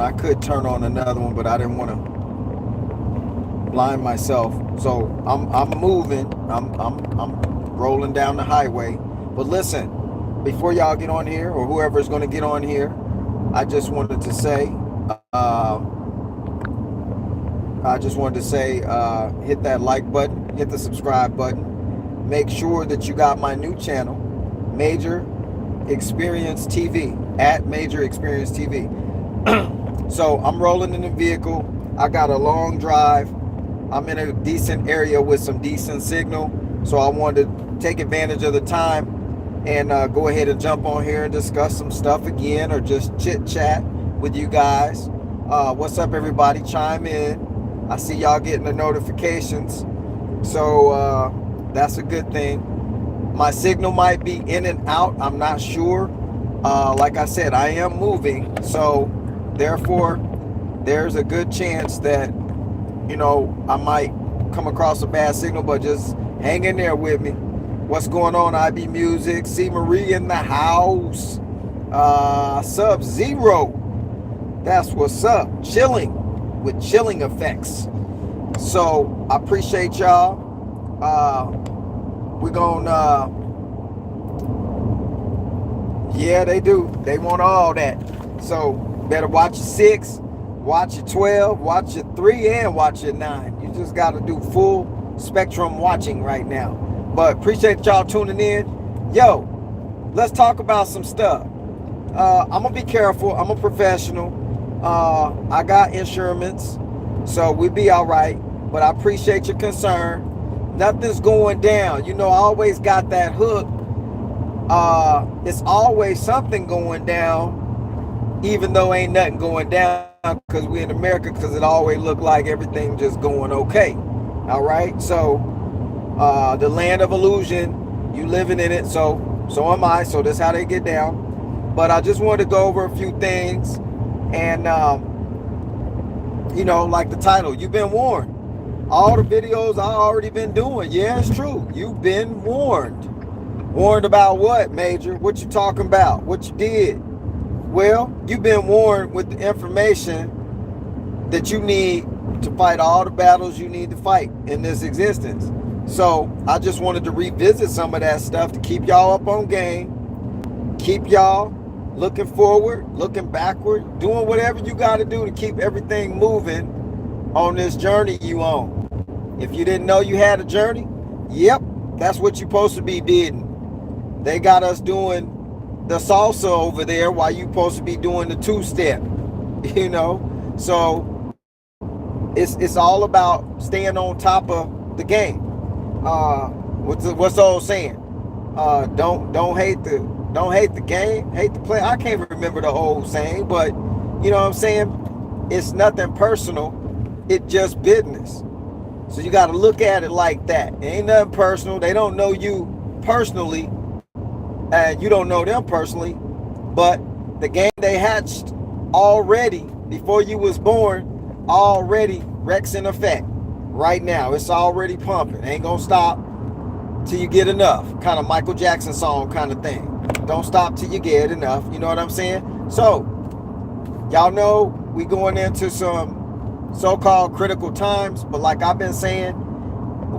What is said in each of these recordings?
I could turn on another one, but I didn't want to blind myself. So I'm moving. I'm rolling down the highway. But listen, before y'all get on here, or whoever's going to get on here, I just wanted to say, hit that like button, hit the subscribe button. Make sure that you got my new channel, Major Experience TV, at Major Experience TV. So I'm rolling in the vehicle. I got a long drive. I'm in a decent area with some decent signal. So I wanted to take advantage of the time and go ahead and jump on here and discuss some stuff again, or just chit chat with you guys. What's up, everybody? Chime in. I see y'all getting the notifications. So that's a good thing. My signal might be in and out. I'm not sure. Like I said, I am moving. So therefore, there's a good chance that, I might come across a bad signal, but just hang in there with me. What's going on, IB Music? C. Marie in the house. Sub-Zero. That's what's up. Chilling with chilling effects. So I appreciate y'all. We're gonna yeah, they do. They want all that. So better watch your 6, watch your 12, watch your 3, and watch your 9. You just got to do full spectrum watching right now. But appreciate y'all tuning in. Yo, let's talk about some stuff. I'm gonna be careful. I'm a professional. I got insurance, so we be all right. But I appreciate your concern. Nothing's going down. I always got that hook. It's always something going down, even though ain't nothing going down, because we in America, because it always look like everything just going okay. All right. So the land of illusion, you living in it. So am I. So that's how they get down. But I just wanted to go over a few things. And, like the title, you've been warned. All the videos I already been doing. Yeah, it's true. You've been warned. Warned about what, Major? What you talking about? What you did? Well, you've been warned with the information that you need to fight all the battles you need to fight in this existence. So I just wanted to revisit some of that stuff to keep y'all up on game. Keep y'all looking forward, looking backward, doing whatever you got to do to keep everything moving on this journey you on. If you didn't know you had a journey, yep, that's what you're supposed to be doing. They got us doing the salsa over there while you supposed to be doing the 2-step, So it's all about staying on top of the game. What's the old saying? Don't hate the game, hate the play. I can't remember the old saying, but you know what I'm saying? It's nothing personal. It's just business. So you got to look at it like that. It ain't nothing personal. They don't know you personally, and you don't know them personally. But the game they hatched already before you was born, already wrecks in effect. Right now, it's already pumping. Ain't gonna stop till you get enough. Kind of Michael Jackson song kind of thing. Don't stop till you get enough. You know what I'm saying? So, y'all know we going into some so-called critical times, but like I've been saying,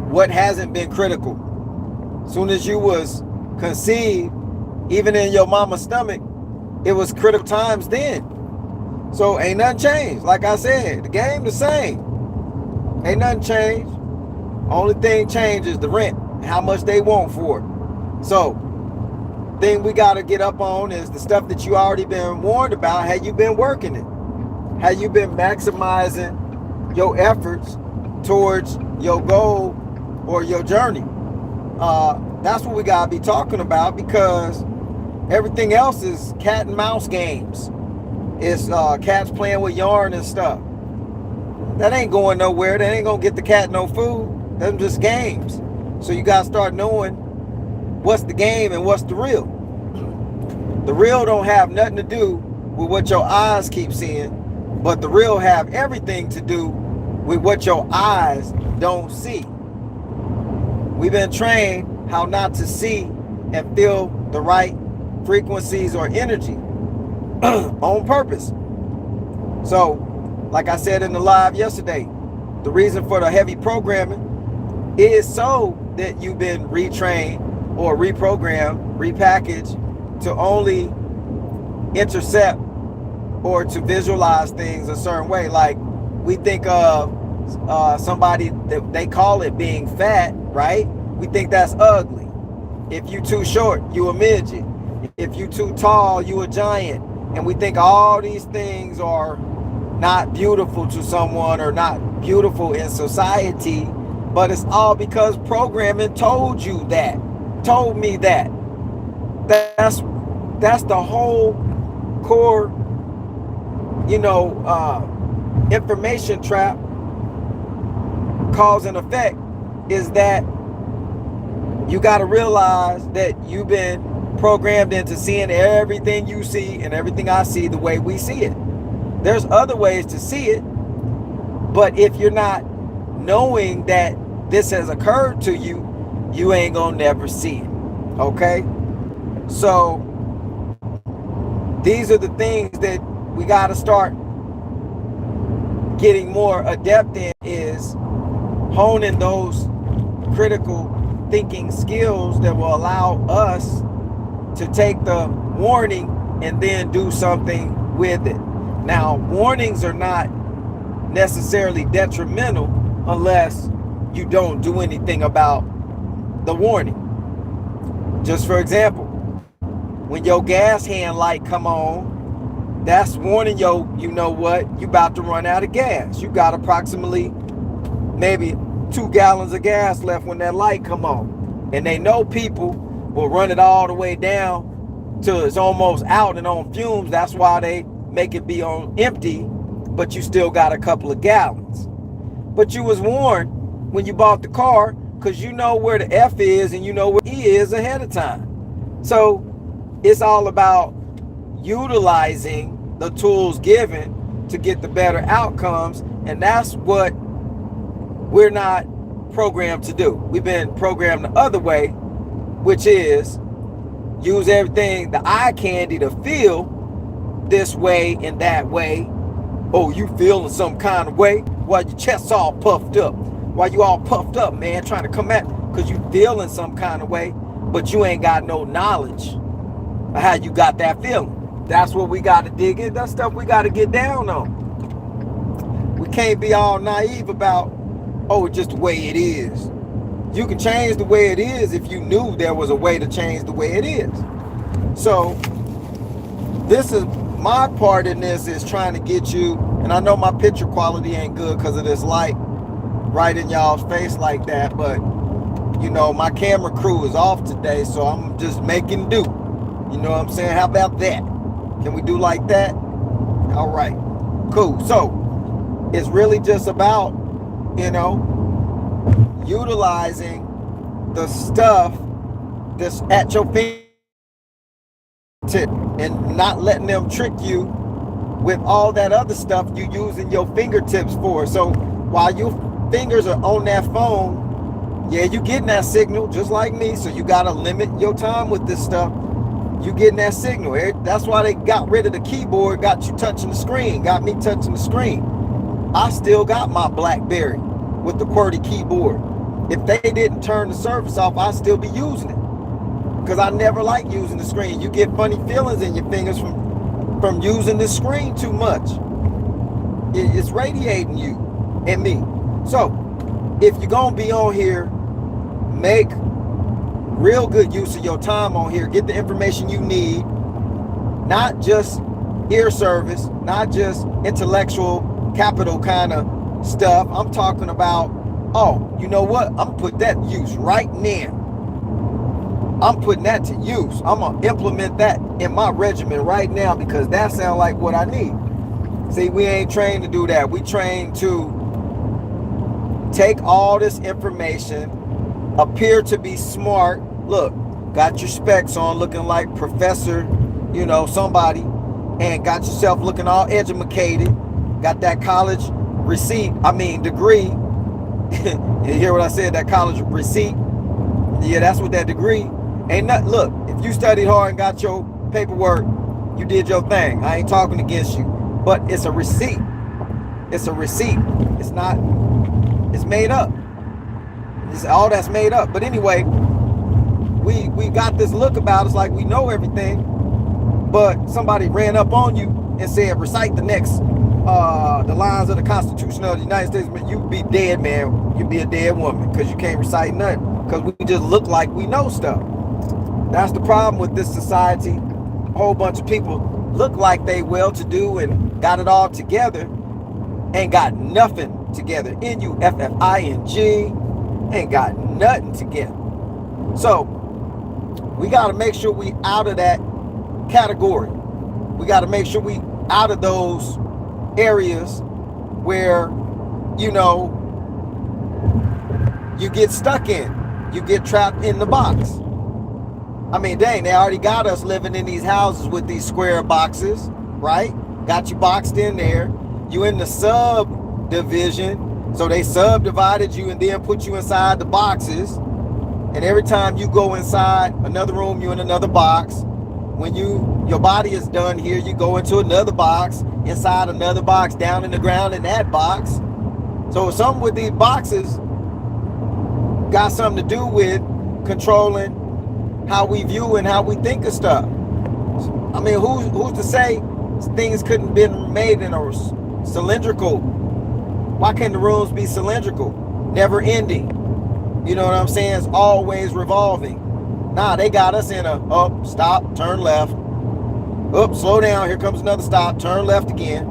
what hasn't been critical? Soon as you was conceived, even in your mama's stomach, it was critical times then. So ain't nothing changed. Like I said, the game the same. Ain't nothing changed. Only thing changed is the rent, how much they want for it. So thing we got to get up on is the stuff that you already been warned about. Have you been working it? Have you been maximizing your efforts towards your goal or your journey? That's what we got to be talking about, because everything else is cat and mouse games. It's cats playing with yarn and stuff. That ain't going nowhere. That ain't going to get the cat no food. Them just games. So you got to start knowing what's the game and what's the real. The real don't have nothing to do with what your eyes keep seeing, but the real have everything to do with what your eyes don't see. We've been trained how not to see and feel the right frequencies or energy on purpose. So, like I said in the live yesterday, the reason for the heavy programming is so that you've been retrained or reprogrammed, repackaged to only intercept or to visualize things a certain way. Like we think of somebody that they call it being fat, right? We think that's ugly. If you too short, you a midget. If you too tall, you a giant. And we think all these things are not beautiful to someone or not beautiful in society, but it's all because programming told you that, told me that. That's the whole core, information trap, cause and effect, is that you got to realize that you've been programmed into seeing everything you see and everything I see the way we see it. There's other ways to see it, but if you're not knowing that this has occurred to you, you ain't gonna never see it. Okay? So these are the things that we got to start getting more adept in, is honing those critical thinking skills that will allow us to take the warning and then do something with it. Now, warnings are not necessarily detrimental unless you don't do anything about the warning. Just for example, when your gas hand light come on, that's warning you know what, you about to run out of gas. You got approximately maybe 2 gallons of gas left when that light come on. And they know people will run it all the way down till it's almost out and on fumes. That's why they make it be on empty, but you still got a couple of gallons. But you was warned when you bought the car, because you know where the F is and you know where E is ahead of time. So it's all about utilizing the tools given to get the better outcomes, and that's what we're not programmed to do. We've been programmed the other way, which is use everything, the eye candy, to feel this way and that way. Oh, you feeling some kind of way? Why your chest's all puffed up? Why you all puffed up, man, trying to come at? Because you feeling some kind of way, but you ain't got no knowledge of how you got that feeling. That's what we got to dig in. That's stuff we got to get down on. We can't be all naive about, oh, just the way it is. You can change the way it is if you knew there was a way to change the way it is. So this is my part in this, is trying to get you, and I know my picture quality ain't good because of this light right in y'all's face like that, but my camera crew is off today, so I'm just making do. You know what I'm saying? How about that? Can we do like that? All right, cool. So it's really just about, utilizing the stuff that's at your fingertips and not letting them trick you with all that other stuff you using your fingertips for. So while your fingers are on that phone, yeah, you getting that signal just like me. So you got to limit your time with this stuff. You getting that signal. That's why they got rid of the keyboard, got you touching the screen, got me touching the screen. I still got my BlackBerry with the QWERTY keyboard. If they didn't turn the service off, I'd still be using it, because I never like using the screen. You get funny feelings in your fingers from using the screen too much. It's radiating you and me. So if you're gonna be on here, make real good use of your time on here. Get the information you need, not just ear service, not just intellectual capital kind of stuff. I'm talking about, oh, you know what? I'm gonna put that to use right now. I'm putting that to use. I'm gonna implement that in my regimen right now, because that sounds like what I need. See, we ain't trained to do that. We trained to take all this information, appear to be smart. Look, got your specs on, looking like Professor, somebody, and got yourself looking all educated. Got that college degree. You hear what I said? That college receipt. Yeah, that's what that degree. Ain't nothing. Look, if you studied hard and got your paperwork, you did your thing. I ain't talking against you. but it's a receipt. It's a receipt. It's not, it's made up. It's all that's made up. But anyway, we got this look about us like we know everything, but somebody ran up on you and said, recite the next, the lines of the Constitution of the United States. You'd be dead, man. You'd be a dead woman because you can't recite nothing, because we just look like we know stuff. That's the problem with this society. A whole bunch of people look like they well-to-do and got it all together, ain't got nothing together. N-U-F-F-I-N-G, ain't got nothing together. So we got to make sure we out of that category. We got to make sure we out of those areas where, you know, you get stuck in. You get trapped in the box. I mean, dang, they already got us living in these houses with these square boxes, right? Got you boxed in there. You in the subdivision. So they subdivided you and then put you inside the boxes. And every time you go inside another room, you're in another box. When your body is done here, you go into another box, inside another box, down in the ground in that box. So something with these boxes got something to do with controlling how we view and how we think of stuff. I mean, who's to say things couldn't been made in a cylindrical? Why can't the rooms be cylindrical, never ending? You know what I'm saying? It's always revolving. Nah, they got us in a up, stop, turn left. Up, slow down. Here comes another stop. Turn left again.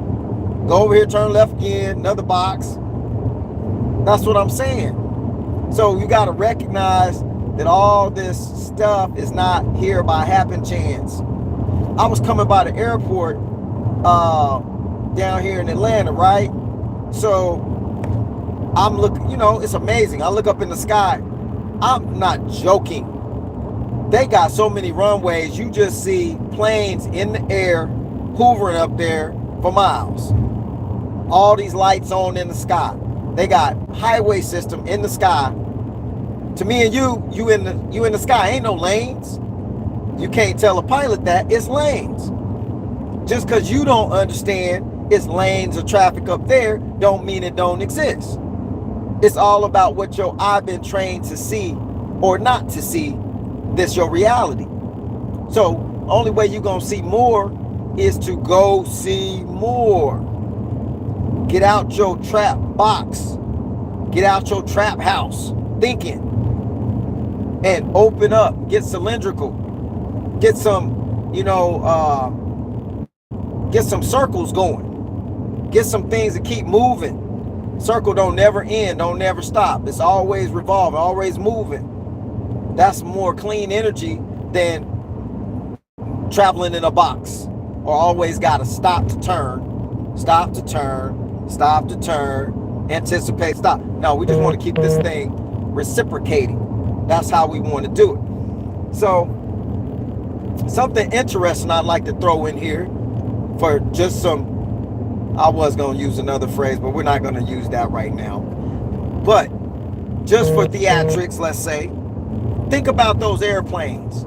Go over here, turn left again. Another box. That's what I'm saying. So you got to recognize that all this stuff is not here by happen chance. I was coming by the airport down here in Atlanta, right? So I'm looking, you know, it's amazing. I look up in the sky. I'm not joking. They got so many runways, you just see planes in the air hoovering up there for miles. All these lights on in the sky. They got highway system in the sky. To me and you in the sky. Ain't no lanes. You can't tell a pilot that. It's lanes. Just because you don't understand it's lanes of traffic up there don't mean it don't exist. It's all about what your eye been trained to see or not to see. This your reality. So only way you're gonna see more is to go see more. Get out your trap box. Get out your trap house thinking and open up. Get cylindrical. Get some, you know, get some circles going. Get some things that keep moving. Circle don't never end, don't never stop. It's always revolving, always moving. That's more clean energy than traveling in a box or always got to stop to turn, stop to turn, stop to turn, anticipate, stop. No, we just want to keep this thing reciprocating. That's how we want to do it. So something interesting I'd like to throw in here for just some, I was going to use another phrase, but we're not going to use that right now. But just for theatrics, let's say, think about those airplanes.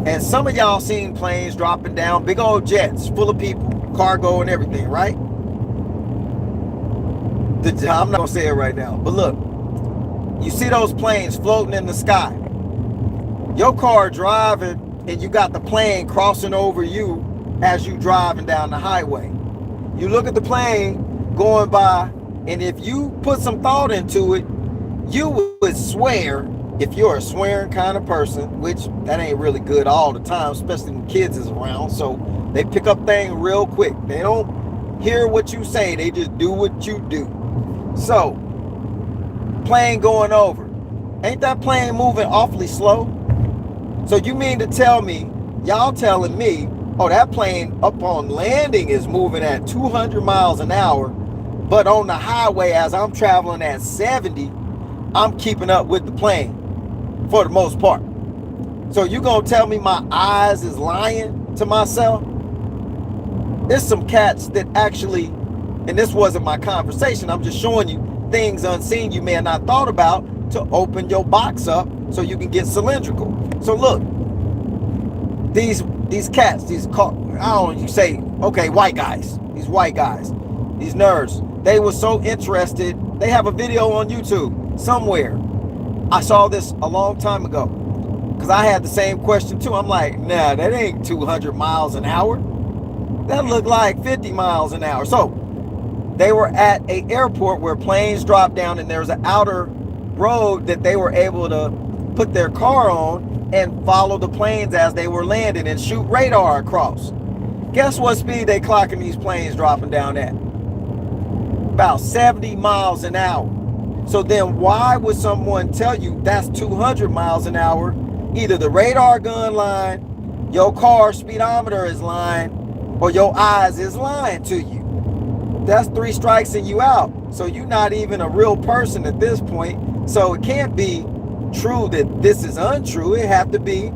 And some of y'all seen planes dropping down, big old jets full of people, cargo and everything, right? I'm not going to say it right now, but look, you see those planes floating in the sky. Your car driving and you got the plane crossing over you as you driving down the highway. You look at the plane going by, and if you put some thought into it, you would swear, if you're a swearing kind of person, which that ain't really good all the time, especially when kids is around, so they pick up things real quick. They don't hear what you say, they just do what you do. So, plane going over. Ain't that plane moving awfully slow? So you mean to tell me, y'all telling me, oh, that plane up on landing is moving at 200 miles an hour, but on the highway as I'm traveling at 70, I'm keeping up with the plane for the most part. So you gonna tell me my eyes is lying to myself? There's some cats that actually, and this wasn't my conversation, I'm just showing you things unseen you may have not thought about to open your box up so you can get cylindrical. So look, these These cats, you say, okay, white guys, these white guys, these nerds, they were so interested. They have a video on YouTube somewhere. I saw this a long time ago because I had the same question too. I'm like, nah, that ain't 200 miles an hour. That looked like 50 miles an hour. So they were at an airport where planes drop down and there's an outer road that they were able to put their car on and follow the planes as they were landing and shoot radar across. Guess what speed they clocking these planes dropping down at? About 70 miles an hour. So then why would someone tell you that's 200 miles an hour? Either the radar gun lying, your car speedometer is lying, or your eyes is lying to you. That's 3 strikes and you out. So you're not even a real person at this point. So it can't be true that this is untrue. It have to be,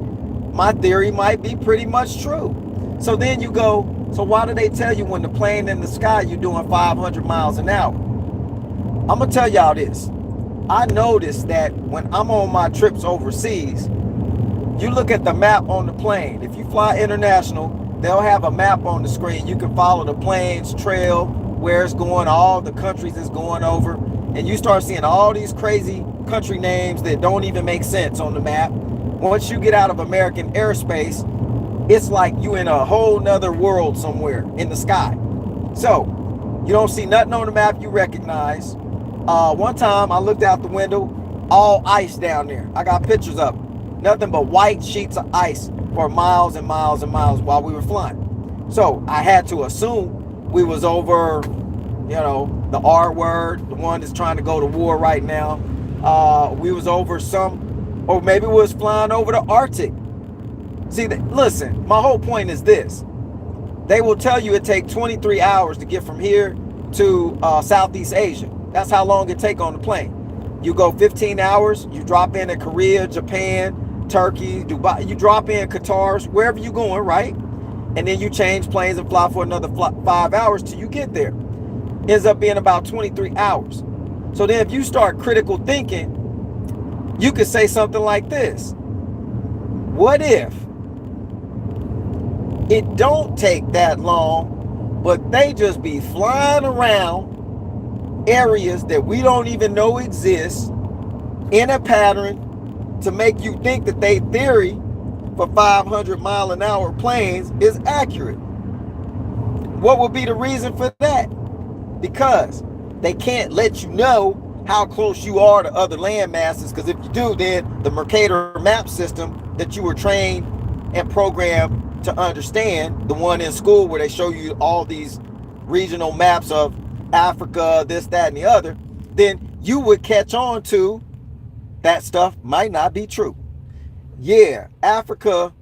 my theory might be pretty much true. So then you go, so why do they tell you when the plane in the sky you're doing 500 miles an hour? I'm gonna tell y'all this. I noticed that when I'm on my trips overseas, you look at the map on the plane. If you fly international, they'll have a map on the screen. You can follow the plane's trail, where it's going, all the countries it's going over, and you start seeing all these crazy country names that don't even make sense on the map. Once you get out of American airspace, it's like you in a whole nother world somewhere in the sky. So you don't see nothing on the map you recognize. One time I looked out the window, all ice down there. I got pictures of it. Nothing but white sheets of ice for miles and miles and miles while we were flying. So I had to assume we was over, you know, the R word, the one that's trying to go to war right now. We was over some, or maybe we was flying over the Arctic. See, listen, my whole point is this. They will tell you it takes 23 hours to get from here to Southeast Asia. That's how long it take on the plane. You go 15 hours, you drop in Korea, Japan, Turkey, Dubai, you drop in Qatar, wherever you're going, right? And then you change planes and fly for another 5 hours till you get there. Ends up being about 23 hours. So then if you start critical thinking, you could say something like this. What if it don't take that long, but they just be flying around areas that we don't even know exist in a pattern to make you think that their theory for 500 mile an hour planes is accurate? What would be the reason for that? Because they can't let you know how close you are to other land masses, because if you do, then the Mercator map system that you were trained and programmed to understand, the one in school where they show you all these regional maps of Africa, this, that, and the other, then you would catch on to that stuff might not be true. Yeah, Africa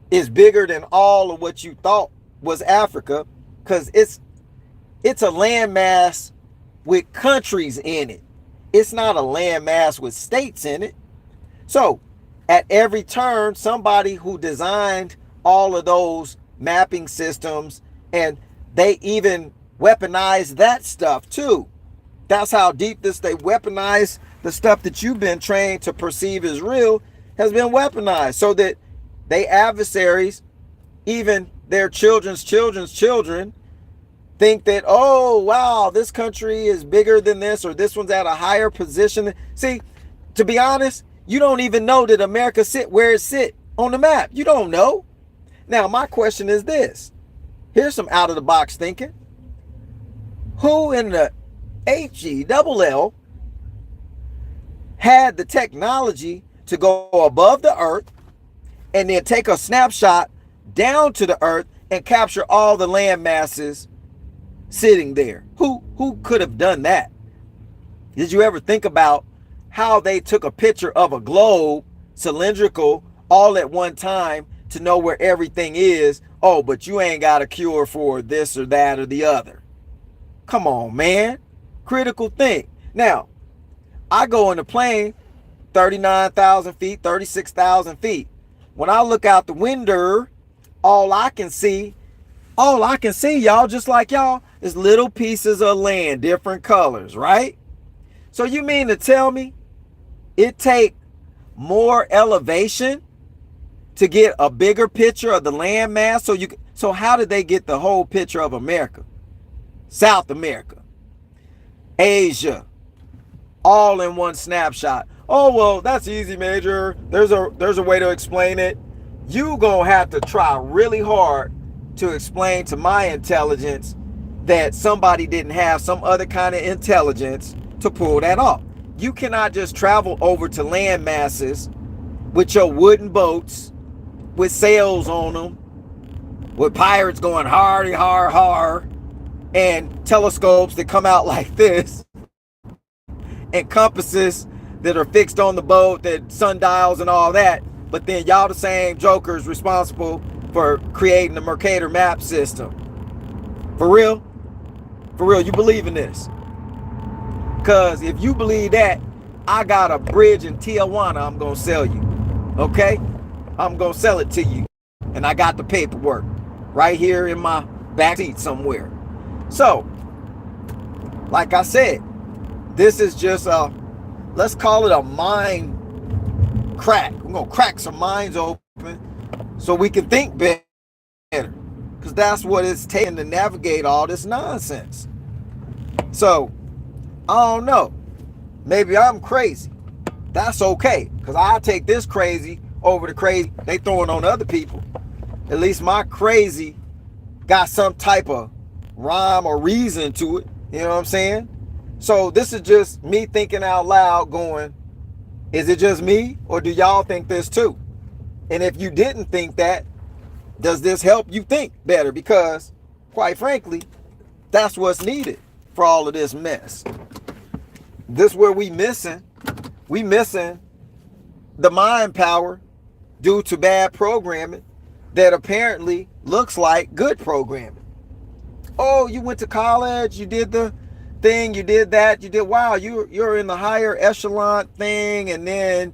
is bigger than all of what you thought was Africa, because it's a landmass with countries in it. It's not a landmass with states in it. So at every turn, somebody who designed all of those mapping systems, and they even weaponize that stuff too. That's how deep they weaponize the stuff that you've been trained to perceive as real, has been weaponized, so that they adversaries, even their children's children, think that, oh wow, this country is bigger than this, or this one's at a higher position. See, to be honest, you don't even know that America sit where it sit on the map. You don't know. Now my question is this. Here's some out of the box thinking. Who in the HELL had the technology to go above the earth and then take a snapshot down to the earth and capture all the land masses sitting there? Who could have done that? Did you ever think about how they took a picture of a globe, cylindrical, all at one time to know where everything is? Oh, but you ain't got a cure for this or that or the other. Come on, man. Critical think. Now, I go in the plane 39,000 feet, 36,000 feet. When I look out the window, all I can see, y'all, just like y'all, is little pieces of land, different colors, right? So you mean to tell me it take more elevation to get a bigger picture of the land mass. So how did they get the whole picture of America, South America, Asia, all in one snapshot? Oh, well, that's easy, Major. There's a way to explain it. You gonna have to try really hard to explain to my intelligence that somebody didn't have some other kind of intelligence to pull that off. You cannot just travel over to land masses with your wooden boats with sails on them, with pirates going hardy har har, and telescopes that come out like this, and compasses that are fixed on the boat, that sundials and all that. But then y'all the same jokers responsible for creating the Mercator map system. For real? For real, you believe in this? Because if you believe that, I got a bridge in Tijuana I'm going to sell you. Okay? I'm going to sell it to you. And I got the paperwork right here in my back seat somewhere. So, like I said, this is just let's call it a mind crack. We're going to crack some minds open so we can think better. Because that's what it's taking to navigate all this nonsense. So, I don't know. Maybe I'm crazy. That's okay. Because I'll take this crazy over the crazy they throwing on other people. At least my crazy got some type of rhyme or reason to it. You know what I'm saying? So this is just me thinking out loud going, is it just me? Or do y'all think this too? And if you didn't think that, does this help you think better? Because, quite frankly, that's what's needed for all of this mess. This is where we missing the mind power due to bad programming that apparently looks like good programming. Oh, you went to college, you did the thing, you did that, you did, wow, you're in the higher echelon thing, and then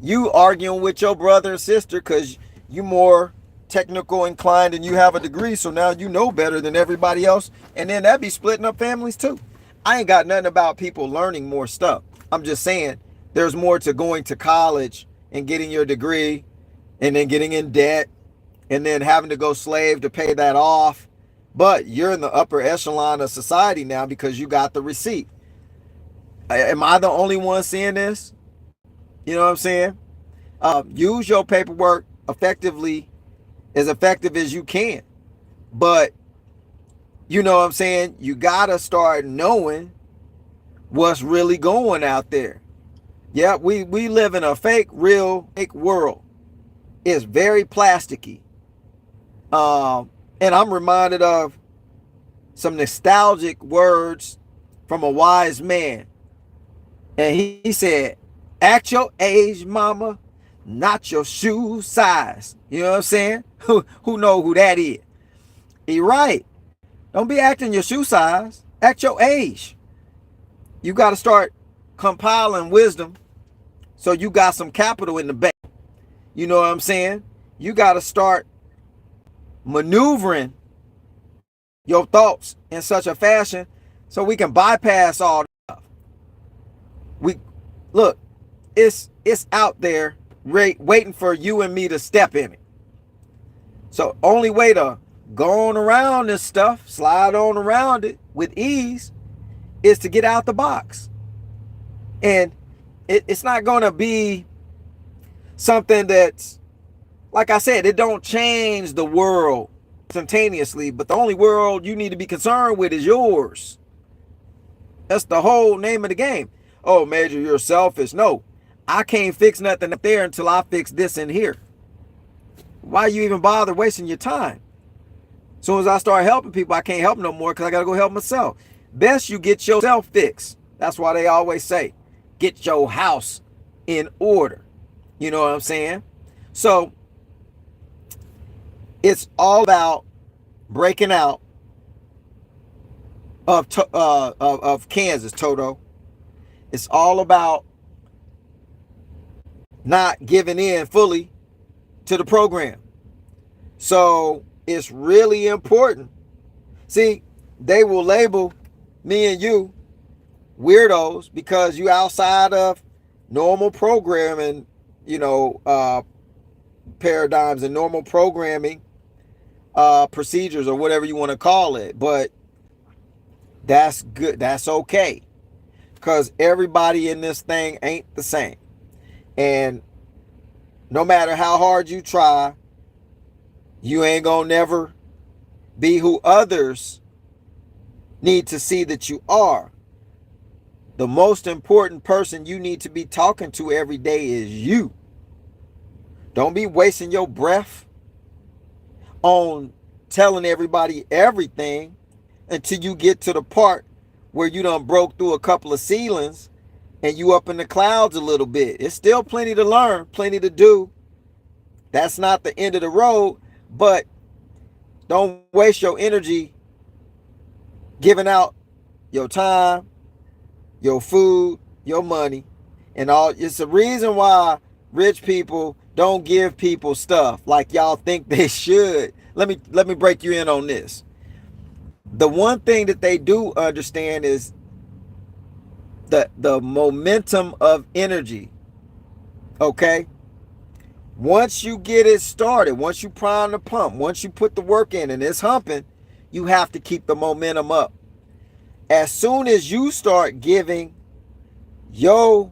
you arguing with your brother and sister because you more technical inclined and you have a degree, so now you know better than everybody else, and then that'd be splitting up families too. I ain't got nothing about people learning more stuff. I'm just saying there's more to going to college and getting your degree and then getting in debt and then having to go slave to pay that off. But you're in the upper echelon of society now because you got the receipt. Am I the only one seeing this? You know what I'm saying? Use your paperwork effectively, as effective as you can. But, you know what I'm saying? You got to start knowing what's really going out there. Yeah, we live in a fake world. It's very plasticky. And I'm reminded of some nostalgic words from a wise man. And he said, at your age, mama, not your shoe size. You know what I'm saying? Who know who that is? He right. Don't be acting your shoe size. Act your age. You got to start compiling wisdom so you got some capital in the bank. You know what I'm saying? You got to start maneuvering your thoughts in such a fashion so we can bypass all that stuff. Look, it's out there waiting for you and me to step in it. So only way to go on around this stuff, slide on around it with ease, is to get out the box. And it's not going to be something that's, like I said, it don't change the world instantaneously, but the only world you need to be concerned with is yours. That's the whole name of the game. Oh, Major, you're selfish. No, I can't fix nothing up there until I fix this in here. Why you even bother wasting your time? As soon as I start helping people, I can't help no more because I got to go help myself. Best you get yourself fixed. That's why they always say, get your house in order. You know what I'm saying? So it's all about breaking out of Kansas, Toto. It's all about not giving in fully to the program. So it's really important. See, they will label me and you weirdos because you outside of normal programming, paradigms and normal programming procedures or whatever you want to call it. But that's good. That's okay. Because everybody in this thing ain't the same. And no matter how hard you try, you ain't gonna never be who others need to see that you are. The most important person you need to be talking to every day is you. Don't be wasting your breath on telling everybody everything until you get to the part where you done broke through a couple of ceilings and you up in the clouds a little bit. It's still plenty to learn, plenty to do. That's not the end of the road, but don't waste your energy giving out your time, your food, your money, and all. It's the reason why rich people don't give people stuff like y'all think they should. Let me break you in on this. The one thing that they do understand is the momentum of energy. Okay? Once you get it started, once you prime the pump, once you put the work in and it's humping, you have to keep the momentum up. As soon as you start giving your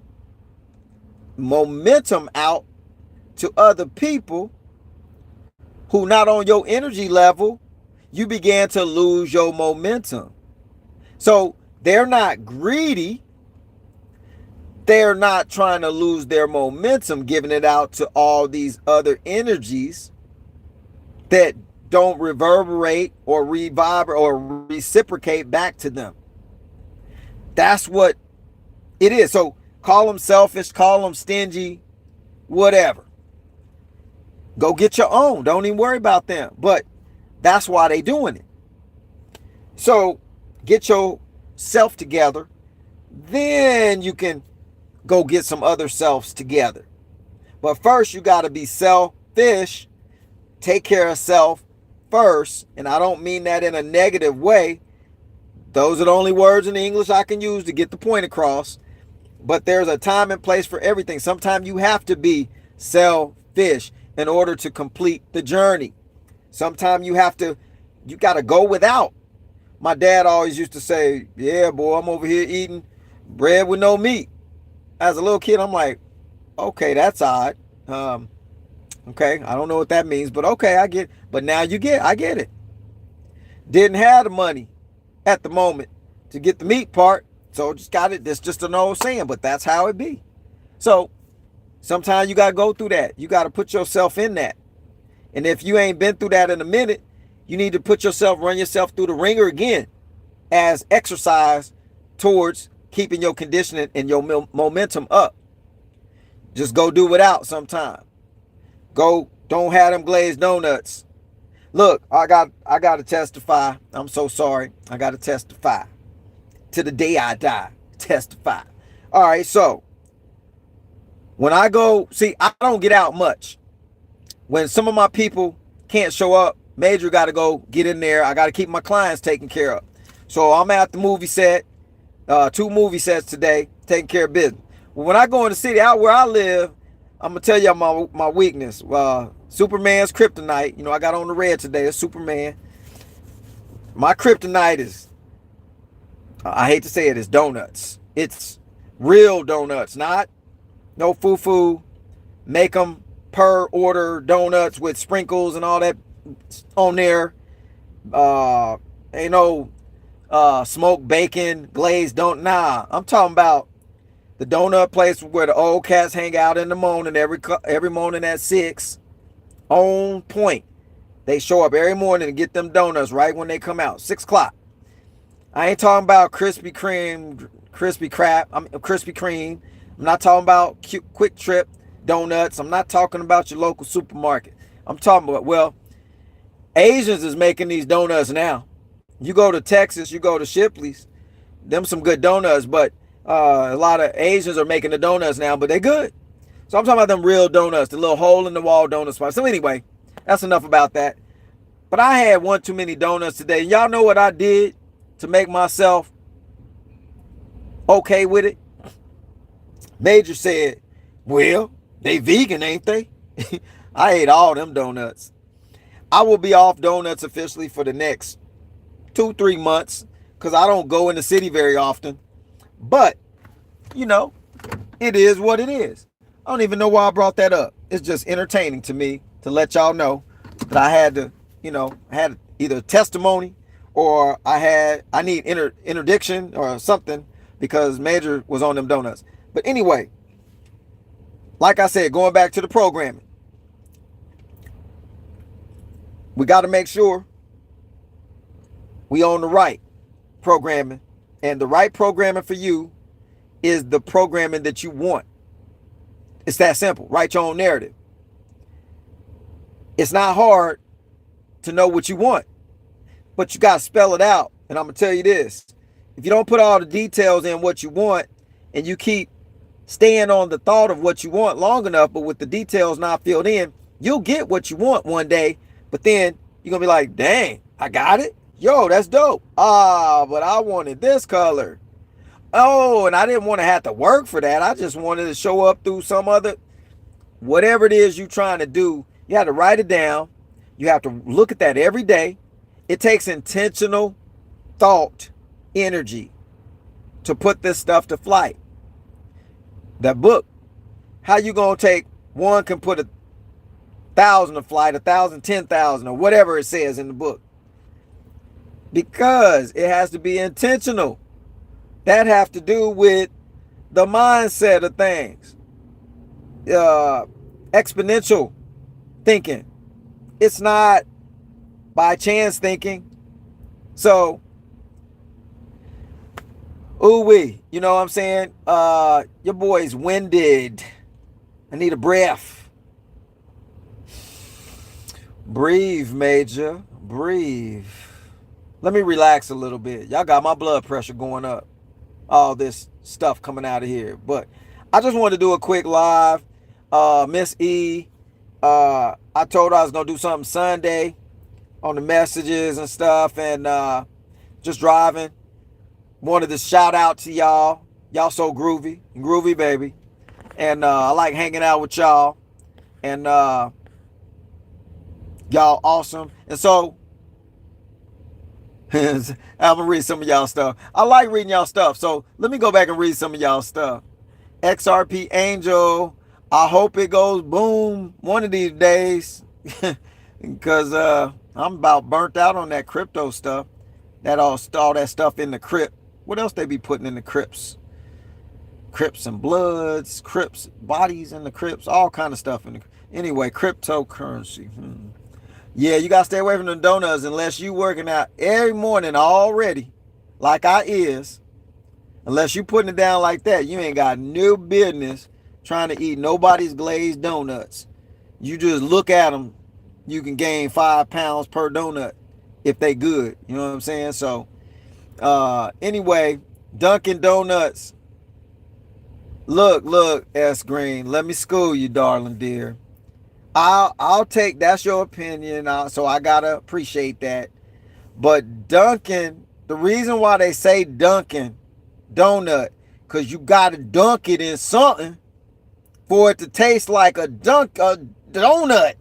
momentum out to other people who not on your energy level, you begin to lose your momentum. So they're not greedy. They're not trying to lose their momentum, giving it out to all these other energies that don't reverberate or revibrate or reciprocate back to them. That's what it is. So call them selfish, call them stingy, whatever. Go get your own. Don't even worry about them. But that's why they doing it. So get yourself together. Then you can go get some other selves together. But first, you got to be selfish. Take care of self first. And I don't mean that in a negative way. Those are the only words in English I can use to get the point across. But there's a time and place for everything. Sometimes you have to be selfish in order to complete the journey. Sometimes you got to go without. My dad always used to say, yeah, boy, I'm over here eating bread with no meat. As a little kid, I'm like, okay, that's odd. Okay, I don't know what that means, but okay, I get it. But now I get it. Didn't have the money at the moment to get the meat part, so just got it. That's just an old saying, but that's how it be. So sometimes you got to go through that. You got to put yourself in that. And if you ain't been through that in a minute, you need to run yourself through the ringer again as exercise towards keeping your conditioning and your momentum up. Just go do without sometime. Go, don't have them glazed donuts. Look, I got to testify. I'm so sorry. I got to testify. To the day I die. Testify. All right, so when I go, see, I don't get out much. When some of my people can't show up, Major got to go get in there. I got to keep my clients taken care of. So I'm at the movie set, 2 movie sets today, taking care of business. When I go in the city, out where I live, I'm going to tell y'all my weakness. Superman's kryptonite. You know, I got on the red today. It's Superman. My kryptonite is, I hate to say it, it's donuts. It's real donuts, not no foo-foo. Make them per order donuts with sprinkles and all that on there. Ain't no smoked bacon, glazed donut. Nah, I'm talking about the donut place where the old cats hang out in the morning, every morning at 6. On point. They show up every morning to get them donuts right when they come out, 6 o'clock. I ain't talking about Krispy Kreme. I'm not talking about Quick Trip donuts. I'm not talking about your local supermarket. I'm talking about, well, Asians is making these donuts now. You go to Texas, you go to Shipley's, them some good donuts, but a lot of Asians are making the donuts now, but they good. So I'm talking about them real donuts, the little hole in the wall donut spots. So anyway, that's enough about that. But I had one too many donuts today. Y'all know what I did to make myself okay with it? Major said, well, they vegan, ain't they? I ate all them donuts. I will be off donuts officially for the next 2, 3 months because I don't go in the city very often. But, you know, it is what it is. I don't even know why I brought that up. It's just entertaining to me to let y'all know that I had to, had either testimony or I need interdiction or something because Major was on them donuts. But anyway, like I said, going back to the programming, we got to make sure we own the right programming, and the right programming for you is the programming that you want. It's that simple. Write your own narrative. It's not hard to know what you want, but you got to spell it out. And I'm going to tell you this. If you don't put all the details in what you want and you keep staying on the thought of what you want long enough, but with the details not filled in, you'll get what you want one day, but then you're going to be like, dang, I got it. Yo, that's dope. But I wanted this color. Oh, and I didn't want to have to work for that. I just wanted to show up through some other, whatever it is you're trying to do. You have to write it down. You have to look at that every day. It takes intentional thought, energy to put this stuff to flight. That book, how you going to take, one can put 1,000 to flight, 1,000, 10,000, or whatever it says in the book. Because it has to be intentional. That have to do with the mindset of things. Exponential thinking. It's not by chance thinking. So, ooh-wee, you know what I'm saying? Your boy's winded. I need a breath. Breathe, Major. Breathe. Let me relax a little bit. Y'all got my blood pressure going up. All this stuff coming out of here. But I just wanted to do a quick live. Miss E, I told her I was going to do something Sunday on the messages and stuff. And just driving. Wanted to shout out to y'all. Y'all so groovy. Groovy, baby. And I like hanging out with y'all. And y'all awesome. And so, I'm gonna read some of y'all stuff. I like reading y'all stuff, so let me go back and read some of y'all stuff. XRP Angel, I hope it goes boom one of these days, because I'm about burnt out on that crypto stuff. That all that stuff in the crypt. What else they be putting in the crypts? Crips and Bloods, Crips bodies in the crypts, all kind of stuff in the. Anyway, cryptocurrency. Yeah, you got to stay away from the donuts unless you working out every morning already, like I is. Unless you putting it down like that, you ain't got no business trying to eat nobody's glazed donuts. You just look at them, you can gain 5 pounds per donut if they good. You know what I'm saying? So, anyway, Dunkin' Donuts. Look, S Green, let me school you, darling dear. I'll take, that's your opinion, so I gotta appreciate that. But Dunkin', the reason why they say Dunkin' donut, because you gotta dunk it in something for it to taste like a donut.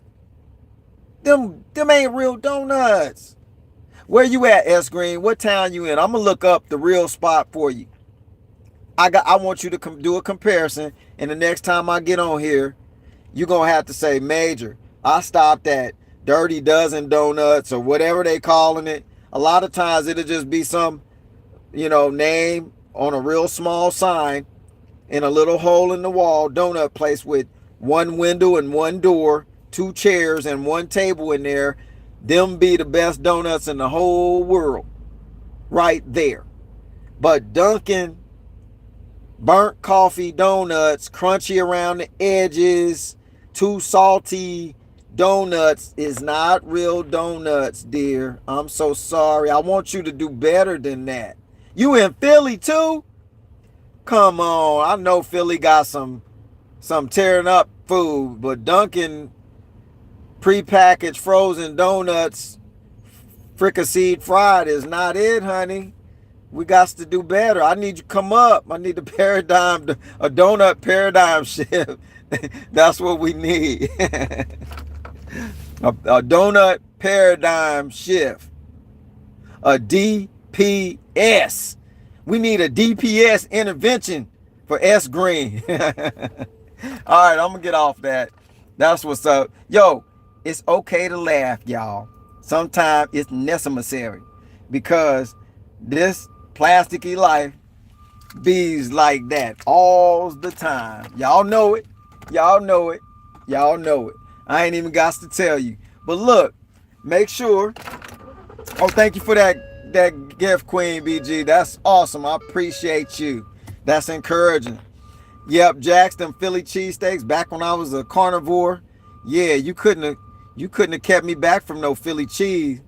Them ain't real donuts. Where you at, S Green? What town you in? I'm gonna look up the real spot for you. I want you to do a comparison, and the next time I get on here, you're going to have to say, Major, I stopped at Dirty Dozen Donuts or whatever they calling it. A lot of times it'll just be some, name on a real small sign in a little hole in the wall donut place with one window and one door, 2 chairs and 1 table in there. Them be the best donuts in the whole world right there. But Dunkin' burnt coffee donuts, crunchy around the edges, too salty donuts is not real donuts, dear. I'm so sorry. I want you to do better than that. You in Philly too? Come on. I know Philly got some tearing up food, but Dunkin' prepackaged frozen donuts, fricasseed fried is not it, honey. We got to do better. I need you to come up. I need a donut paradigm shift. That's what we need. A donut paradigm shift. A DPS. We need a DPS intervention for S Green. All right, I'm gonna get off that. That's what's up. Yo, it's okay to laugh, y'all. Sometimes it's necessary because this plasticky life bees like that all the time. Y'all know it. Y'all know it. Y'all know it. I ain't even got to tell you. But look, make sure. Oh, thank you for that gift, Queen BG. That's awesome. I appreciate you. That's encouraging. Yep, Jackson Philly cheesesteaks. Back when I was a carnivore, yeah, you couldn't have kept me back from no Philly cheese.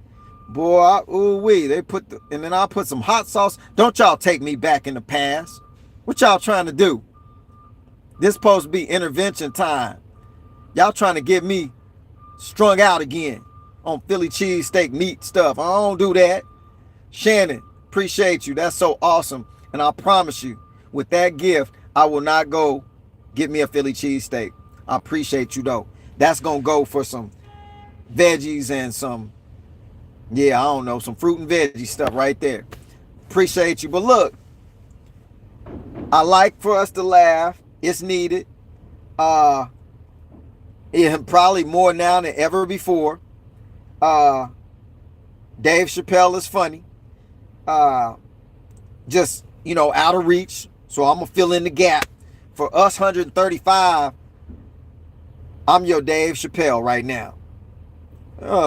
Boy, ooh wee. And then I put some hot sauce. Don't y'all take me back in the past. What y'all trying to do? This supposed to be intervention time. Y'all trying to get me strung out again on Philly cheesesteak meat stuff. I don't do that. Shannon, appreciate you. That's so awesome. And I promise you, with that gift, I will not go get me a Philly cheesesteak. I appreciate you though. That's gonna go for some veggies and some, yeah, I don't know, some fruit and veggie stuff right there. Appreciate you. But look, I like for us to laugh. It's needed. Probably more now than ever before. Dave Chappelle is funny. Just, out of reach. So I'm going to fill in the gap. For us 135, I'm your Dave Chappelle right now.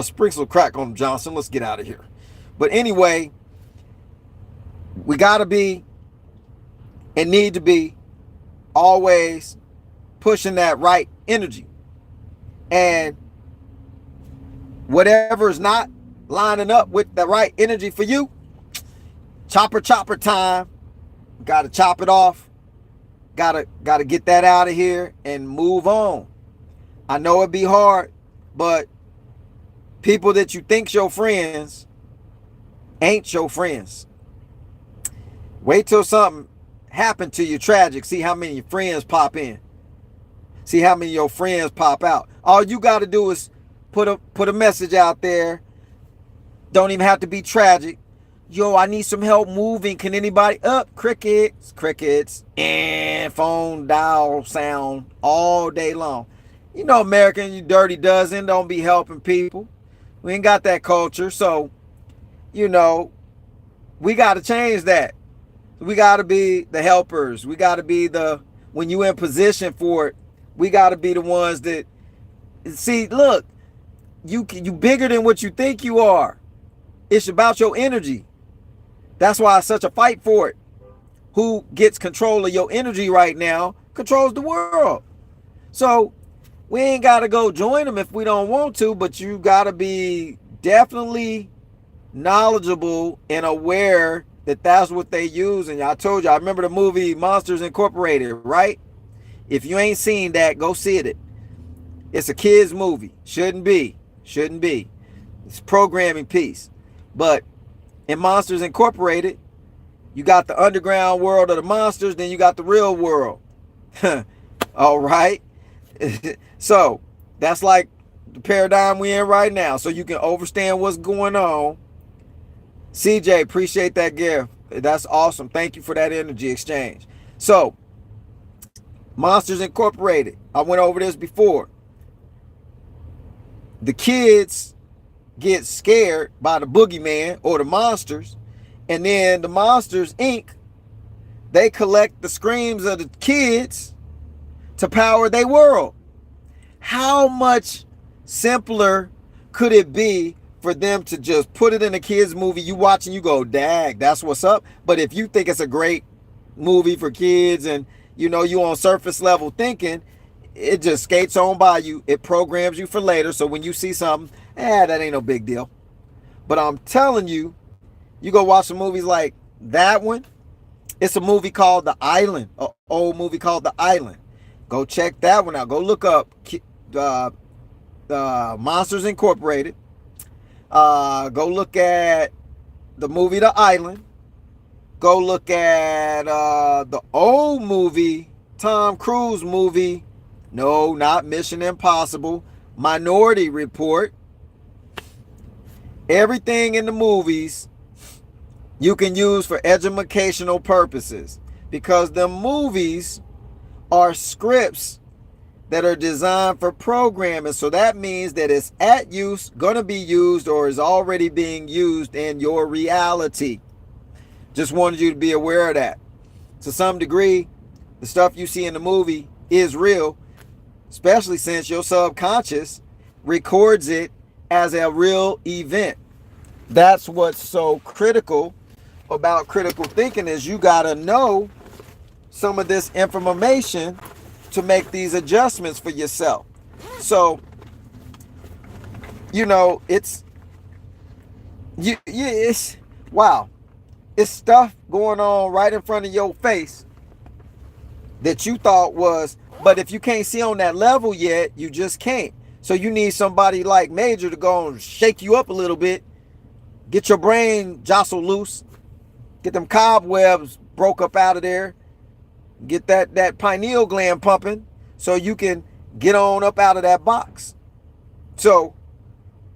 Sprinkle crack on Johnson. Let's get out of here. But anyway, we got to be and need to be always pushing that right energy. And whatever is not lining up with the right energy for you, chopper time. Got to chop it off. Got to get that out of here and move on. I know it'd be hard, but people that you think's your friends ain't your friends. Wait till something happened to you tragic. See how many of your friends pop in. See how many of your friends pop out. All you got to do is put a message out there. Don't even have to be tragic. Yo, I need some help moving. Can anybody up? Crickets, and phone dial sound all day long. American, you dirty dozen, don't be helping people. We ain't got that culture. So, we got to change that. We got to be the helpers. We got to be when you in position for it, we got to be the ones that, see, look, you bigger than what you think you are. It's about your energy. That's why it's such a fight for it. Who gets control of your energy right now controls the world. So we ain't got to go join them if we don't want to, but you got to be definitely knowledgeable and aware that that's what they use. And I told you, I remember the movie Monsters Incorporated, right? If you ain't seen that, go see it. It's a kid's movie. Shouldn't be. It's a programming piece. But in Monsters Incorporated, you got the underground world of the monsters, then you got the real world. All right? So, that's like the paradigm we're in right now. So you can understand what's going on. CJ, appreciate that gift. That's awesome. Thank you for that energy exchange. So, Monsters Incorporated. I went over this before. The kids get scared by the boogeyman or the monsters, and then the Monsters Inc., they collect the screams of the kids to power their world. How much simpler could it be for them to just put it in a kids movie? You watch and you go, dag, that's what's up. But if you think it's a great movie for kids and you on surface level thinking, it just skates on by you. It programs you for later. So when you see something, that ain't no big deal. But I'm telling you, you go watch some movies like that one. It's a movie called The Island, an old movie called The Island. Go check that one out. Go look up Monsters Incorporated. Go look at the movie The Island. Go look at the old movie, Tom Cruise movie. No, not Mission Impossible. Minority Report. Everything in the movies you can use for educational purposes, because the movies are scripts that are designed for programming. So that means that it's at use, going to be used, or is already being used in your reality. Just wanted you to be aware of that. To some degree, the stuff you see in the movie is real, especially since your subconscious records it as a real event. That's what's so critical about critical thinking, is you got to know some of this information to make these adjustments for yourself. So, it's wow. It's stuff going on right in front of your face that you thought was, but if you can't see on that level yet, you just can't. So you need somebody like Major to go and shake you up a little bit, get your brain jostled loose, get them cobwebs broke up out of there, get that pineal gland pumping so you can get on up out of that box. So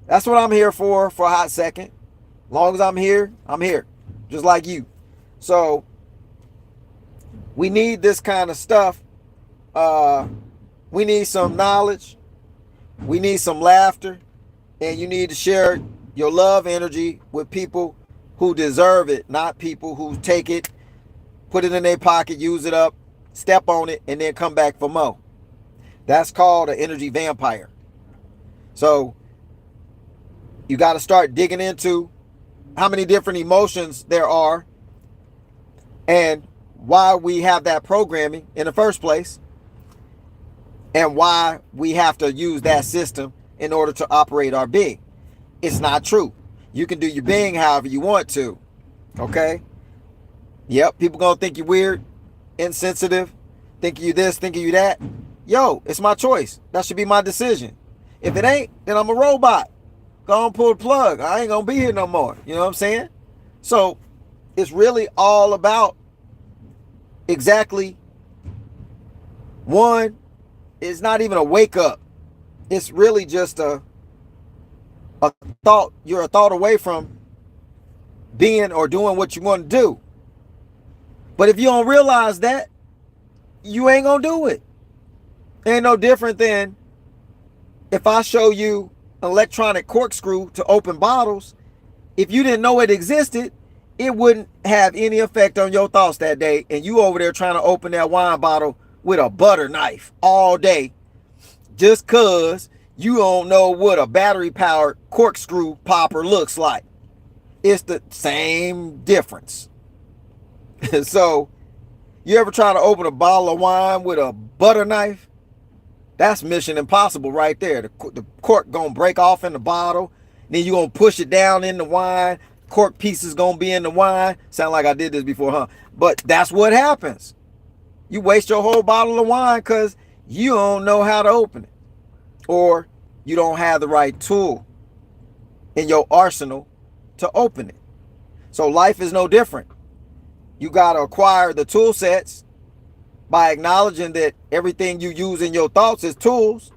that's what I'm here for a hot second. As long as I'm here, just like you. So we need this kind of stuff. We need some knowledge. We need some laughter. And you need to share your love energy with people who deserve it, not people who take it, put it in their pocket, use it up, step on it, and then come back for more. That's called an energy vampire. So you got to start digging into how many different emotions there are and why we have that programming in the first place, and why we have to use that system in order to operate our being. It's not true. You can do your being however you want to. Okay? Yep, people gonna think you're weird, insensitive, think you this, think you that. Yo, it's my choice. That should be my decision. If it ain't, then I'm a robot. Go and pull the plug. I ain't gonna be here no more. You know what I'm saying? So it's really all about exactly one. It's not even a wake up. It's really just a thought. You're a thought away from being or doing what you want to do. But if you don't realize that, you ain't gonna do it. Ain't no different than if I show you an electronic corkscrew to open bottles. If you didn't know it existed, it wouldn't have any effect on your thoughts that day. And you over there trying to open that wine bottle with a butter knife all day just cause you don't know what a battery powered corkscrew popper looks like. It's the same difference. So you ever try to open a bottle of wine with a butter knife? That's mission impossible right there. The cork gonna break off in the bottle. Then you gonna push it down in the wine. Cork pieces gonna be in the wine. Sound like I did this before, huh? But that's what happens. You waste your whole bottle of wine because you don't know how to open it. Or you don't have the right tool in your arsenal to open it. So life is no different. You gotta acquire the tool sets by acknowledging that everything you use in your thoughts is tools,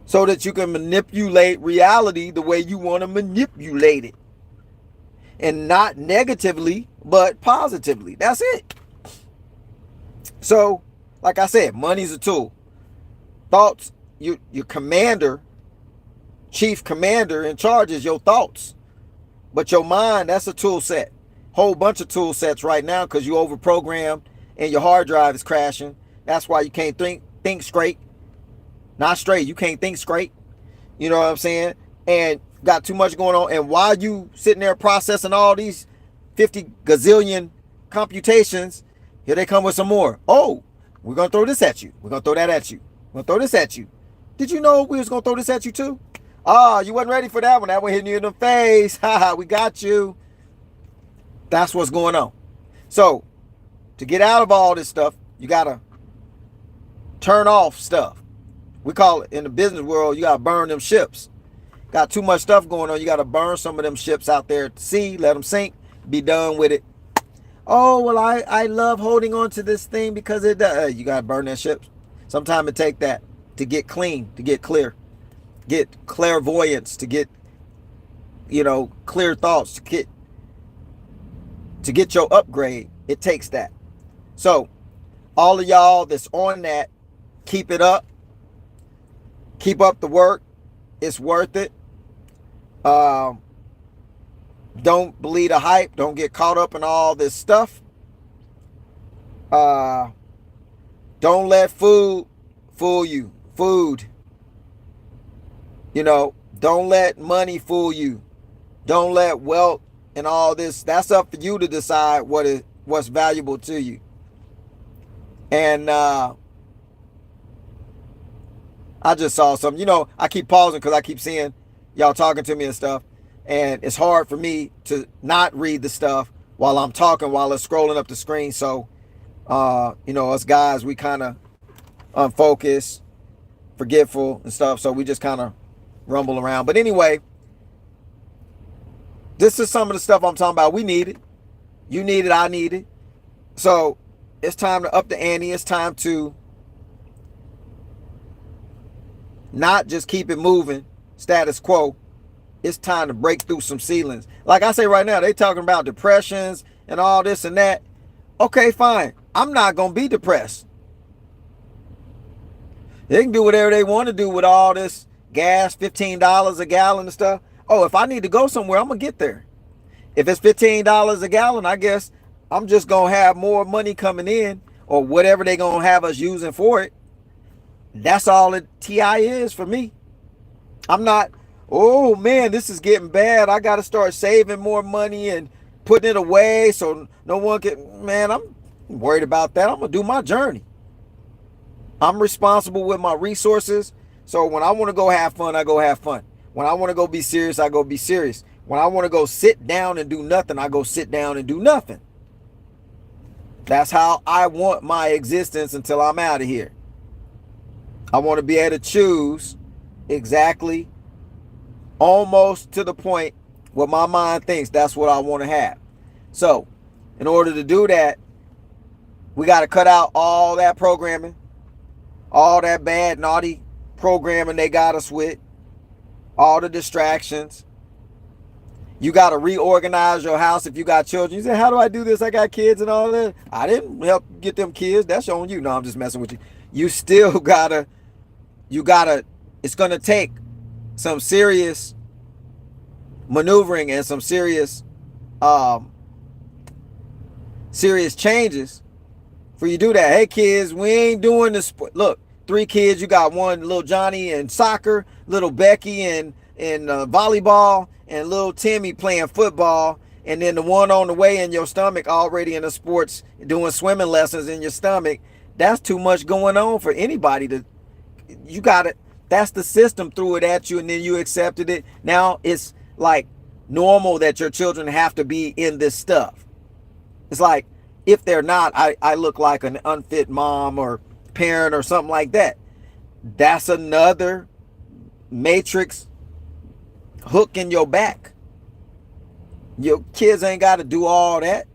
so that you can manipulate reality the way you want to manipulate it. And not negatively, but positively. That's it. So, like I said, money's a tool. Thoughts, your commander, chief commander in charge is your thoughts. But your mind, that's a tool set. Whole bunch of tool sets right now because you overprogrammed and your hard drive is crashing. That's why you can't think straight. Not straight. You can't think straight. You know what I'm saying? And got too much going on. And while you sitting there processing all these 50 gazillion computations, here they come with some more. Oh, we're going to throw this at you. We're going to throw that at you. We're going to throw this at you. Did you know we was going to throw this at you too? Ah, you wasn't ready for that one. That one hitting you in the face. Haha, we got you. That's what's going on. So, to get out of all this stuff, you got to turn off stuff. We call it in the business world, you got to burn them ships. Got too much stuff going on. You got to burn some of them ships out there at sea, let them sink, be done with it. Oh, well, I love holding on to this thing because it does. You got to burn that ship. Sometimes it take that to get clean, to get clear. get clairvoyance, to get, clear thoughts, to get your upgrade. It takes that. So all of y'all that's on that, keep it up. Keep up the work. It's worth it. Don't believe the hype. Don't get caught up in all this stuff. Don't let food fool you. Food. Don't let money fool you. Don't let wealth and all this. That's up for you to decide what's valuable to you. And I just saw something. I keep pausing because I keep seeing y'all talking to me and stuff. And it's hard for me to not read the stuff while I'm talking, while it's scrolling up the screen. So, us guys, we kind of unfocused, forgetful and stuff. So we just kind of rumble around. But anyway, this is some of the stuff I'm talking about. We need it. You need it. I need it. So it's time to up the ante. It's time to not just keep it moving, status quo. It's time to break through some ceilings. Like I say right now, they talking about depressions and all this and that. Okay, fine. I'm not going to be depressed. They can do whatever they want to do with all this gas, $15 a gallon and stuff. Oh, if I need to go somewhere, I'm going to get there. If it's $15 a gallon, I guess I'm just going to have more money coming in, or whatever they're going to have us using for it. That's all the TI is for me. I'm not, oh man, this is getting bad. I got to start saving more money and putting it away so no one can, man, I'm worried about that. I'm going to do my journey. I'm responsible with my resources. So when I want to go have fun, I go have fun. When I want to go be serious, I go be serious. When I want to go sit down and do nothing, I go sit down and do nothing. That's how I want my existence until I'm out of here. I want to be able to choose exactly, almost to the point what my mind thinks that's what I want to have. So in order to do that, we got to cut out all that programming, all that bad, naughty programming they got us with, all the distractions. You got to reorganize your house if you got children. You say, how do I do this? I got kids and all that. I didn't help get them kids. That's on you. No, I'm just messing with you. You still gotta, it's going to take some serious maneuvering and some serious changes for you to do that. Hey kids, we ain't doing this. Look, 3 kids. You got one little Johnny in soccer, little Becky in volleyball, and little Timmy playing football, and then the one on the way in your stomach already in the sports doing swimming lessons in your stomach. That's too much going on for anybody to. You got it. That's the system threw it at you, and then you accepted it. Now it's like normal that your children have to be in this stuff. It's like, if they're not, I look like an unfit mom or parent or something like that. That's another matrix hook in your back. Your kids ain't got to do all that.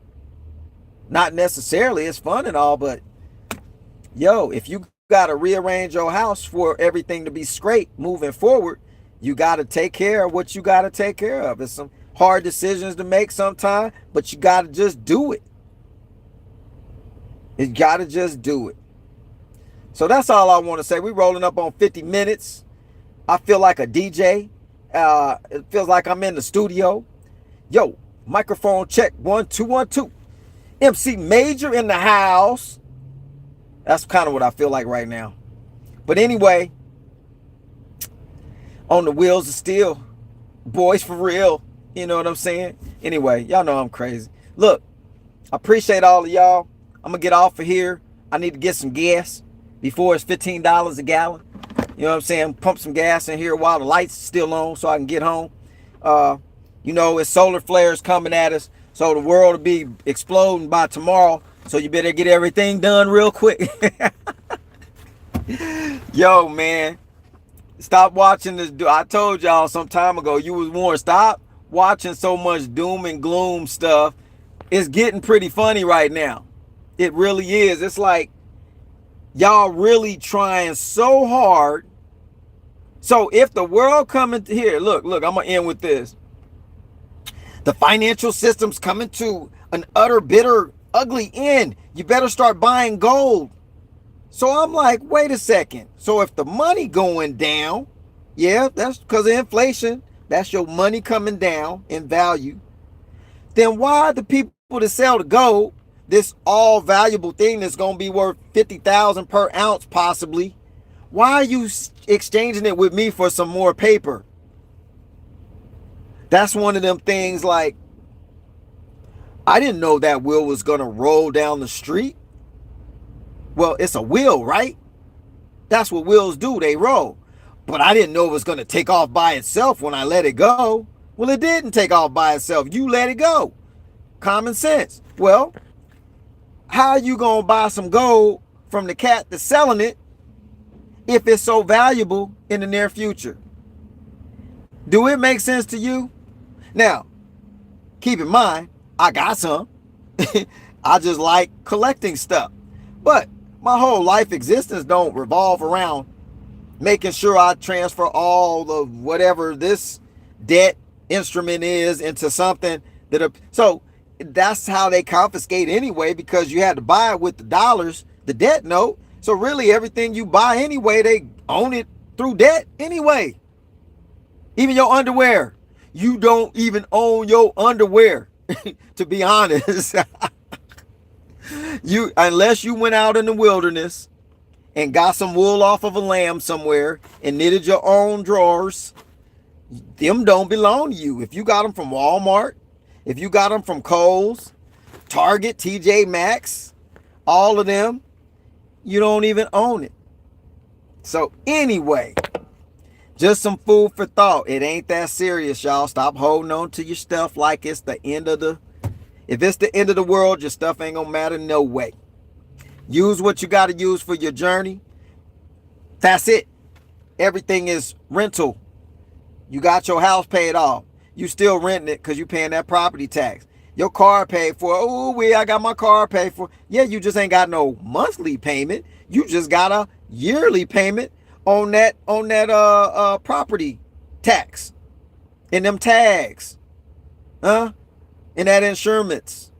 Not necessarily. It's fun and all, but if you got to rearrange your house for everything to be straight moving forward, you got to take care of what you got to take care of. It's some hard decisions to make sometimes, but you got to just do it. You got to just do it. So that's all I want to say. We're rolling up on 50 minutes. I feel like a DJ. It feels like I'm in the studio. Yo, microphone check. 1 2 1 2. MC Major in the house. That's kind of what I feel like right now. But anyway, on the wheels of steel, boys for real. You know what I'm saying? Anyway, y'all know I'm crazy. Look, I appreciate all of y'all. I'm going to get off of here. I need to get some gas before it's $15 a gallon. You know what I'm saying? Pump some gas in here while the lights still on so I can get home. It's solar flares coming at us. So the world will be exploding by tomorrow. So you better get everything done real quick. Yo, man. Stop watching this. I told y'all some time ago, you was warned. Stop watching so much doom and gloom stuff. It's getting pretty funny right now. It really is. It's like y'all really trying so hard So if the world coming to here, look, I'm gonna end with this. The financial system's coming to an utter, bitter, ugly end. You better start buying gold. So I'm like, wait a second. So if the money going down, yeah, that's because of inflation. That's your money coming down in value. Then why the people that sell the gold, this all valuable thing that's gonna be worth 50,000 per ounce possibly, why are you exchanging it with me for some more paper? That's one of them things like, I didn't know that wheel was gonna roll down the street. Well, it's a wheel, right? That's what wheels do, they roll. But I didn't know it was gonna take off by itself when I let it go. Well, it didn't take off by itself. You let it go. Common sense. Well, how are you gonna buy some gold from the cat that's selling it if it's so valuable in the near future? Do it make sense to you? Now, keep in mind, I got some. I just like collecting stuff. But my whole life existence don't revolve around making sure I transfer all the whatever this debt instrument is into something so that's how they confiscate anyway, because you had to buy it with the dollars, the debt note. So really everything you buy anyway, they own it through debt anyway. Even your underwear. You don't even own your underwear, to be honest. Unless you went out in the wilderness and got some wool off of a lamb somewhere and knitted your own drawers, them don't belong to you. If you got them from Walmart, if you got them from Kohl's, Target, TJ Maxx, all of them, you don't even own it. So anyway, just some food for thought. It ain't that serious, y'all. Stop holding on to your stuff like it's the end of the... If it's the end of the world, your stuff ain't gonna matter no way. Use what you got to use for your journey. That's it. Everything is rental. You got your house paid off. You still renting it because you paying that property tax. Your car paid for. Oh, I got my car paid for. Yeah, you just ain't got no monthly payment. You just got a yearly payment on that property tax and them tags, and that insurance.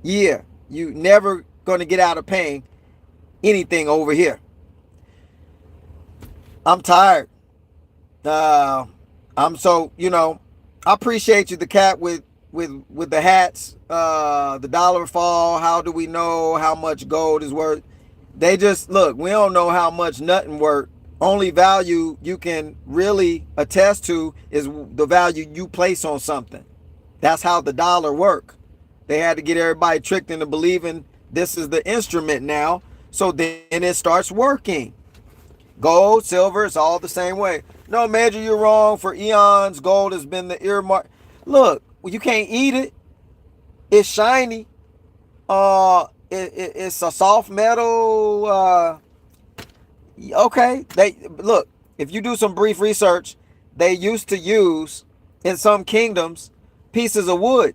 Yeah, you never gonna get out of paying anything over here. I'm tired. I'm so, I appreciate you, the cat with the hats, the dollar fall. How do we know how much gold is worth? They just, look, we don't know how much nothing worth. Only value you can really attest to is the value you place on something. That's how the dollar work. They had to get everybody tricked into believing this is the instrument now. So then it starts working. Gold, silver, it's all the same way. No, Major, you're wrong. For eons, gold has been the earmark. Look, you can't eat it. It's shiny. It's a soft metal. Okay. Look, if you do some brief research, they used to use, in some kingdoms, pieces of wood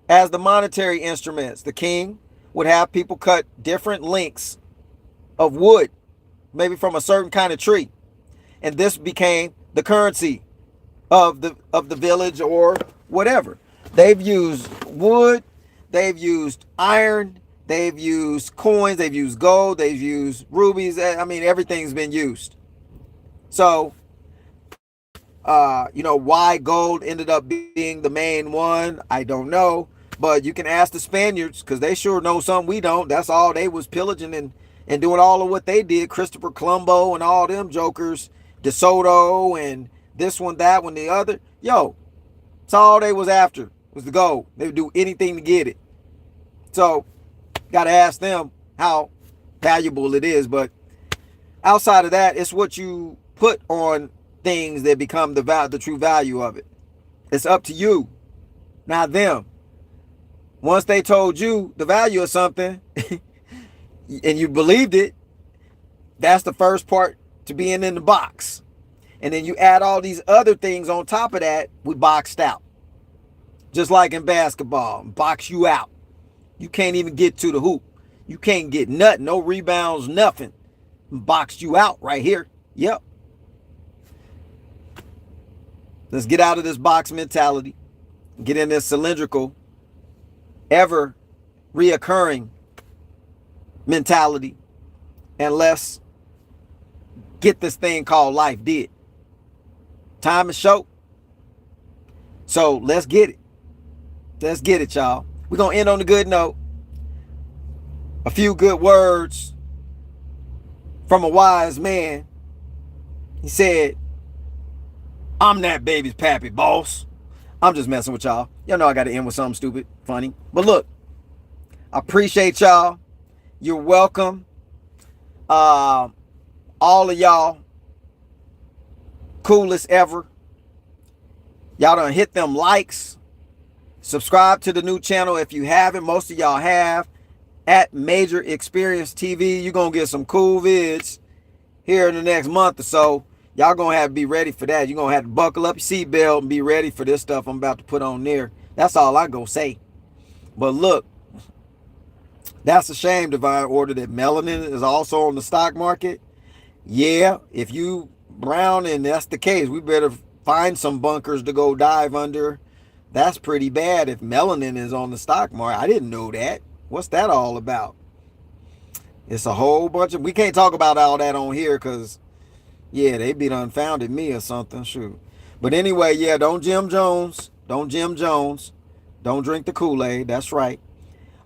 as the monetary instruments. The king would have people cut different lengths of wood, maybe from a certain kind of tree, and this became the currency of the village or whatever. They've used wood, they've used iron, they've used coins, they've used gold, they've used rubies. I mean, everything's been used. So why gold ended up being the main one, I don't know. But you can ask the Spaniards, because they sure know something we don't. That's all they was pillaging and doing all of what they did. Christopher Colombo and all them jokers, De Soto and this one, that one, the other. Yo, it's all they was after, was the gold. They would do anything to get it. So, got to ask them how valuable it is. But outside of that, it's what you put on things that become the true value of it. It's up to you, not them. Once they told you the value of something and you believed it, that's the first part to being in the box. And then you add all these other things on top of that, we boxed out. Just like in basketball, box you out. You can't even get to the hoop. You can't get nothing, no rebounds, nothing. Boxed you out right here. Yep. Let's get out of this box mentality, get in this cylindrical, ever reoccurring mentality, and let's get this thing called life did. Time is short, so let's get it. Let's get it, y'all. We're going to end on a good note. A few good words from a wise man. He said, I'm that baby's pappy, boss. I'm just messing with y'all. Y'all know I got to end with something stupid, funny. But look, I appreciate y'all. You're welcome. All of y'all, coolest ever. Y'all done hit them likes. Subscribe to the new channel if you haven't. Most of y'all have. At Major Experience TV. You're going to get some cool vids here in the next month or so. Y'all going to have to be ready for that. You're going to have to buckle up your seatbelt and be ready for this stuff I'm about to put on there. That's all I going to say. But look, that's a shame, Divine Order, that melanin is also on the stock market. Yeah, if you brown and that's the case, we better find some bunkers to go dive under. That's pretty bad if melanin is on the stock market. I didn't know that. What's that all about? It's a whole bunch of... We can't talk about all that on here because, yeah, they be done founded me or something. Shoot. But anyway, yeah, don't Jim Jones. Don't Jim Jones. Don't drink the Kool-Aid. That's right.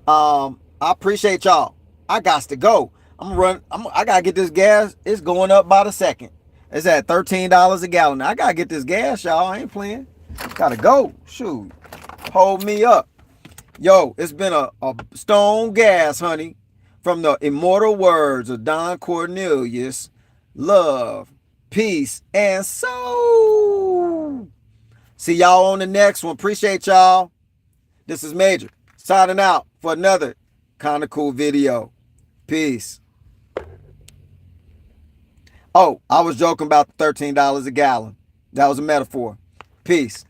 I appreciate y'all. I got to go. I got to get this gas. It's going up by the second. It's at $13 a gallon. I got to get this gas, y'all. I ain't playing. Got to go. Shoot. Hold me up. Yo, it's been a stone gas, honey. From the immortal words of Don Cornelius. Love, peace, and soul. See y'all on the next one. Appreciate y'all. This is Major. Signing out for another kind of cool video. Peace. Oh, I was joking about the $13 a gallon. That was a metaphor. Peace.